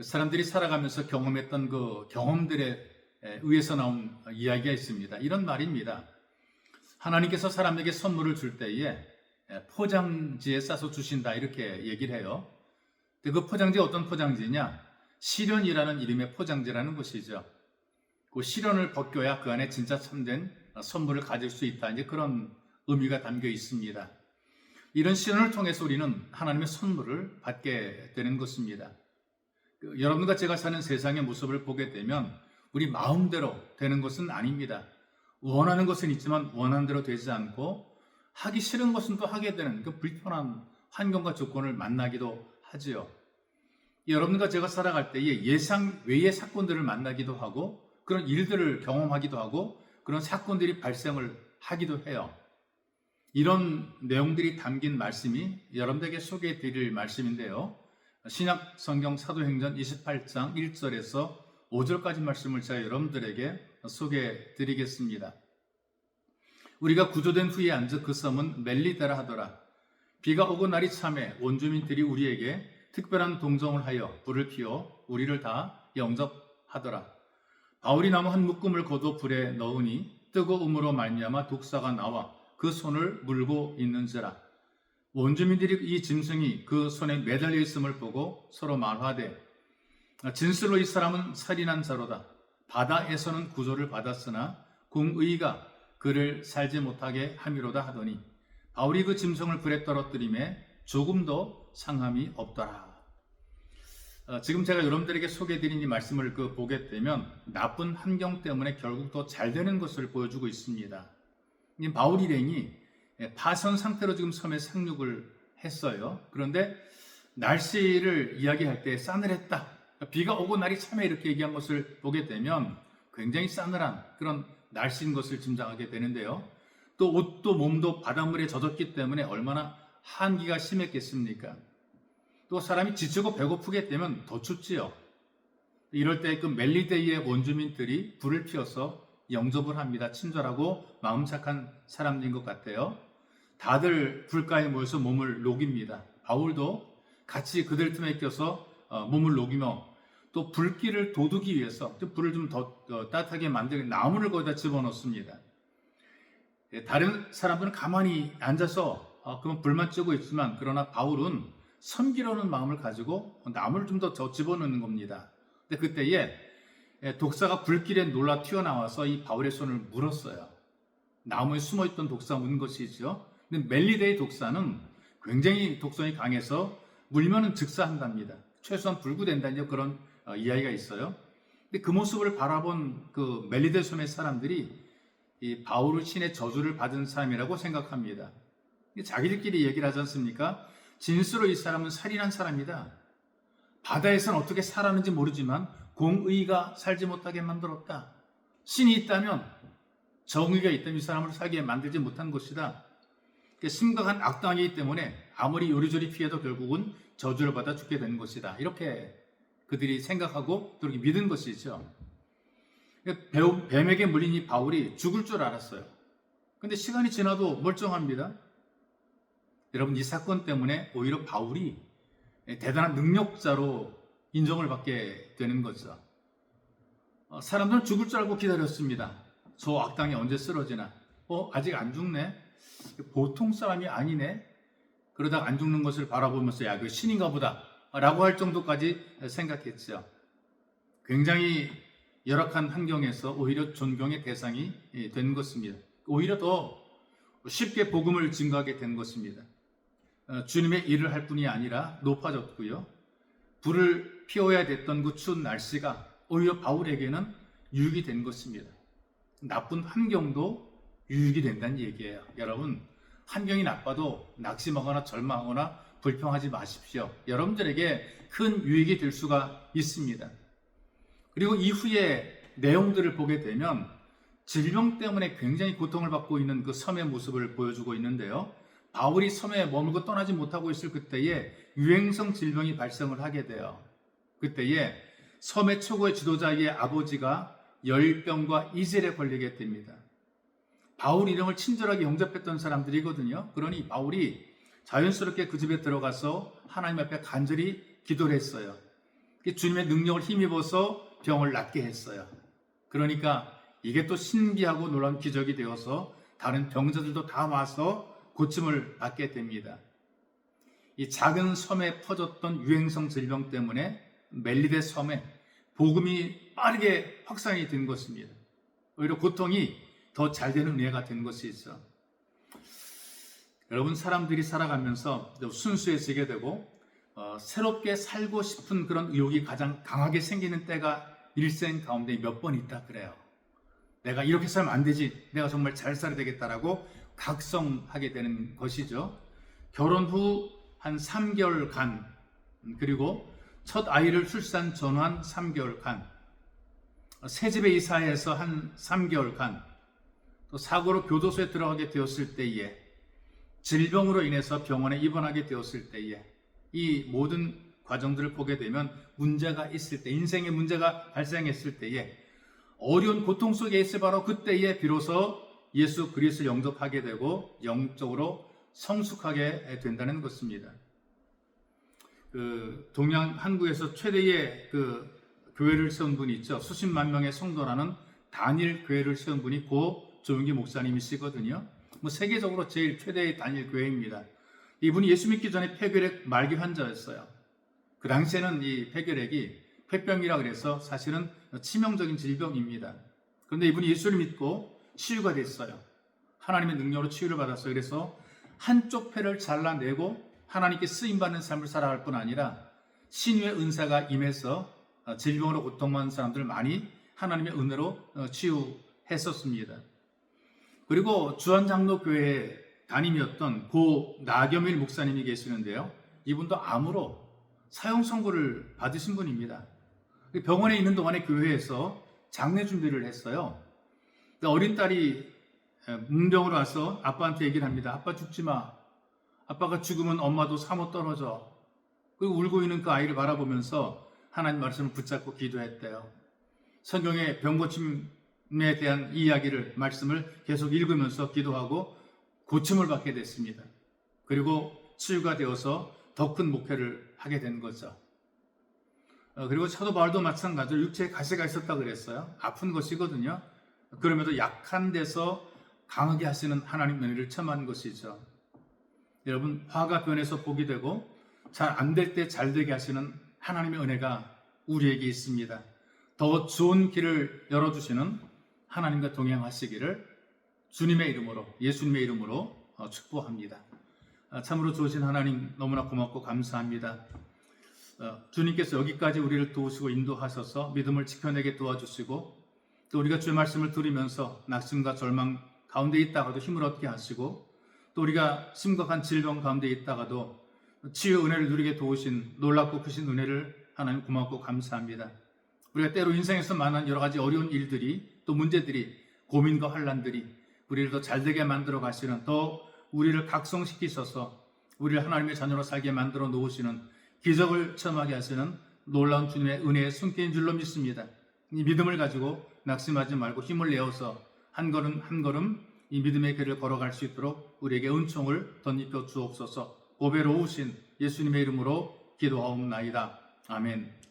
사람들이 살아가면서 경험했던 그 경험들에 의해서 나온 이야기가 있습니다. 이런 말입니다. 하나님께서 사람에게 선물을 줄 때에 포장지에 싸서 주신다 이렇게 얘기를 해요. 근데 그 포장지가 어떤 포장지냐? 시련이라는 이름의 포장지라는 것이죠. 그 시련을 벗겨야 그 안에 진짜 참된 선물을 가질 수 있다. 이제 그런 의미가 담겨 있습니다. 이런 시련을 통해서 우리는 하나님의 선물을 받게 되는 것입니다. 여러분과 제가 사는 세상의 모습을 보게 되면 우리 마음대로 되는 것은 아닙니다. 원하는 것은 있지만 원하는 대로 되지 않고 하기 싫은 것은 또 하게 되는 그 불편한 환경과 조건을 만나기도 하지요. 여러분과 제가 살아갈 때에 예상 외의 사건들을 만나기도 하고 그런 일들을 경험하기도 하고 그런 사건들이 발생을 하기도 해요. 이런 내용들이 담긴 말씀이 여러분들에게 소개해 드릴 말씀인데요. 신약 성경 사도행전 28장 1절에서 5절까지 말씀을 제가 여러분들에게 소개해 드리겠습니다. 우리가 구조된 후에 앉아 그 섬은 멜리다라 하더라. 비가 오고 날이 참에 원주민들이 우리에게 특별한 동정을 하여 불을 피워 우리를 다 영접하더라. 바울이 나무 한 묶음을 거둬 불에 넣으니 뜨거움으로 말미암아 독사가 나와 그 손을 물고 있는지라. 원주민들이 이 짐승이 그 손에 매달려 있음을 보고 서로 말하되 진실로 이 사람은 살인한 자로다. 바다에서는 구조를 받았으나 궁의가 그를 살지 못하게 함이로다 하더니 바울이 그 짐승을 불에 떨어뜨림에 조금도 상함이 없더라. 지금 제가 여러분들에게 소개해드린 이 말씀을 보게 되면 나쁜 환경 때문에 결국 더 잘 되는 것을 보여주고 있습니다. 바울 일행이 파선 상태로 지금 섬에 상륙을 했어요. 그런데 날씨를 이야기할 때 싸늘했다. 비가 오고 날이 참에 이렇게 얘기한 것을 보게 되면 굉장히 싸늘한 그런 날씨인 것을 짐작하게 되는데요. 또 옷도 몸도 바닷물에 젖었기 때문에 얼마나 한기가 심했겠습니까? 또 사람이 지치고 배고프게 되면 더 춥지요. 이럴 때 그 멜리데이의 원주민들이 불을 피워서 영접을 합니다. 친절하고 마음 착한 사람들인 것 같아요. 다들 불가에 모여서 몸을 녹입니다. 바울도 같이 그들 틈에 껴서 몸을 녹이며 또 불길을 돋우기 위해서 불을 좀 더 따뜻하게 만들기 나무를 거기다 집어넣습니다. 다른 사람들은 가만히 앉아서 그만 불만 쬐고 있지만 그러나 바울은 섬기려는 마음을 가지고 나무를 좀 더 집어넣는 겁니다. 근데 그때에 독사가 불길에 놀라 튀어나와서 이 바울의 손을 물었어요. 나무에 숨어있던 독사가 문 것이죠. 근데 멜리데의 독사는 굉장히 독성이 강해서 물면은 즉사한답니다. 최소한 불구된다는 그런 이야기가 있어요. 근데 그 모습을 바라본 그 멜리데 섬의 사람들이 이 바울의 신의 저주를 받은 사람이라고 생각합니다. 자기들끼리 얘기를 하지 않습니까? 진수로 이 사람은 살인한 사람이다. 바다에서는 어떻게 살았는지 모르지만 공의가 살지 못하게 만들었다. 신이 있다면 정의가 있다면 이 사람을 살게 만들지 못한 것이다. 심각한 악당이기 때문에 아무리 요리조리 피해도 결국은 저주를 받아 죽게 되는 것이다. 이렇게 그들이 생각하고 또 이렇게 믿은 것이죠. 뱀에게 물린 이 바울이 죽을 줄 알았어요. 근데 시간이 지나도 멀쩡합니다. 여러분, 이 사건 때문에 오히려 바울이 대단한 능력자로 인정을 받게 되는 거죠. 사람들은 죽을 줄 알고 기다렸습니다. 저 악당이 언제 쓰러지나? 아직 안 죽네? 보통 사람이 아니네? 그러다가 안 죽는 것을 바라보면서 야, 그 신인가 보다 라고 할 정도까지 생각했죠. 굉장히 열악한 환경에서 오히려 존경의 대상이 된 것입니다. 오히려 더 쉽게 복음을 증거하게 된 것입니다. 주님의 일을 할 뿐이 아니라 높아졌고요. 불을 피워야 됐던 그 추운 날씨가 오히려 바울에게는 유익이 된 것입니다. 나쁜 환경도 유익이 된다는 얘기예요. 여러분, 환경이 나빠도 낙심하거나 절망하거나 불평하지 마십시오. 여러분들에게 큰 유익이 될 수가 있습니다. 그리고 이후에 내용들을 보게 되면 질병 때문에 굉장히 고통을 받고 있는 그 섬의 모습을 보여주고 있는데요. 바울이 섬에 머물고 떠나지 못하고 있을 그때에 유행성 질병이 발생을 하게 돼요. 그때에 섬의 최고의 지도자의 아버지가 열병과 이젤에 걸리게 됩니다. 바울 이름을 친절하게 영접했던 사람들이거든요. 그러니 바울이 자연스럽게 그 집에 들어가서 하나님 앞에 간절히 기도를 했어요. 주님의 능력을 힘입어서 병을 낫게 했어요. 그러니까 이게 또 신기하고 놀라운 기적이 되어서 다른 병자들도 다 와서 고침을 받게 됩니다. 이 작은 섬에 퍼졌던 유행성 질병 때문에 멜리데 섬에 복음이 빠르게 확산이 된 것입니다. 오히려 고통이 더 잘 되는 은혜가 된 것이 있어. 여러분, 사람들이 살아가면서 순수해지게 되고 새롭게 살고 싶은 그런 의욕이 가장 강하게 생기는 때가 일생 가운데 몇 번 있다 그래요. 내가 이렇게 살면 안 되지, 내가 정말 잘 살아야 되겠다라고 각성하게 되는 것이죠. 결혼 후 한 3개월간, 그리고 첫 아이를 출산 전후한 3개월간, 새집에 이사해서 한 3개월간, 또 사고로 교도소에 들어가게 되었을 때에, 질병으로 인해서 병원에 입원하게 되었을 때에, 이 모든 과정들을 보게 되면 문제가 있을 때, 인생에 문제가 발생했을 때에, 어려운 고통 속에 있을 바로 그때에 비로소 예수 그리스도를 영접하게 되고 영적으로 성숙하게 된다는 것입니다. 동양 한국에서 최대의 교회를 세운 분이 있죠. 수십만 명의 성도라는 단일 교회를 세운 분이 고 조용기 목사님이시거든요. 세계적으로 제일 최대의 단일 교회입니다. 이분이 예수 믿기 전에 폐결핵 말기 환자였어요. 그 당시에는 이 폐결핵이 폐병이라 그래서 사실은 치명적인 질병입니다. 그런데 이분이 예수를 믿고 치유가 됐어요. 하나님의 능력으로 치유를 받았어요. 그래서 한쪽 폐를 잘라내고 하나님께 쓰임받는 삶을 살아갈 뿐 아니라 신유의 은사가 임해서 질병으로 고통받는 사람들을 많이 하나님의 은혜로 치유했었습니다. 그리고 주한장로교회의 담임이었던 고 나겸일 목사님이 계시는데요. 이분도 암으로 사형 선고를 받으신 분입니다. 병원에 있는 동안에 교회에서 장례 준비를 했어요. 어린 딸이 문병으로 와서 아빠한테 얘기를 합니다. 아빠 죽지 마. 아빠가 죽으면 엄마도 사모 떨어져. 그리고 울고 있는 그 아이를 바라보면서 하나님 말씀을 붙잡고 기도했대요. 성경의 병고침에 대한 이야기를, 말씀을 계속 읽으면서 기도하고 고침을 받게 됐습니다. 그리고 치유가 되어서 더 큰 목회를 하게 된 거죠. 그리고 사도 바울도 마찬가지로 육체에 가시가 있었다고 그랬어요. 아픈 것이거든요. 그럼에도 약한 데서 강하게 하시는 하나님 은혜를 체험한 것이죠. 여러분, 화가 변해서 복이 되고 잘 안 될 때 잘 되게 하시는 하나님의 은혜가 우리에게 있습니다. 더 좋은 길을 열어주시는 하나님과 동행하시기를 주님의 이름으로, 예수님의 이름으로 축복합니다. 참으로 좋으신 하나님 너무나 고맙고 감사합니다. 주님께서 여기까지 우리를 도우시고 인도하셔서 믿음을 지켜내게 도와주시고, 또 우리가 주의 말씀을 들으면서 낙심과 절망 가운데 있다가도 힘을 얻게 하시고, 또 우리가 심각한 질병 가운데 있다가도 치유 은혜를 누리게 도우신 놀랍고 크신 은혜를 하나님 고맙고 감사합니다. 우리가 때로 인생에서 만난 여러 가지 어려운 일들이, 또 문제들이, 고민과 환난들이 우리를 더 잘되게 만들어 가시는, 더 우리를 각성시키셔서 우리를 하나님의 자녀로 살게 만들어 놓으시는, 기적을 체험하게 하시는 놀라운 주님의 은혜에 숨긴 줄로 믿습니다. 이 믿음을 가지고 낙심하지 말고 힘을 내어서 한 걸음 한 걸음 이 믿음의 길을 걸어갈 수 있도록 우리에게 은총을 덧입혀 주옵소서. 보배로우신 예수님의 이름으로 기도하옵나이다. 아멘.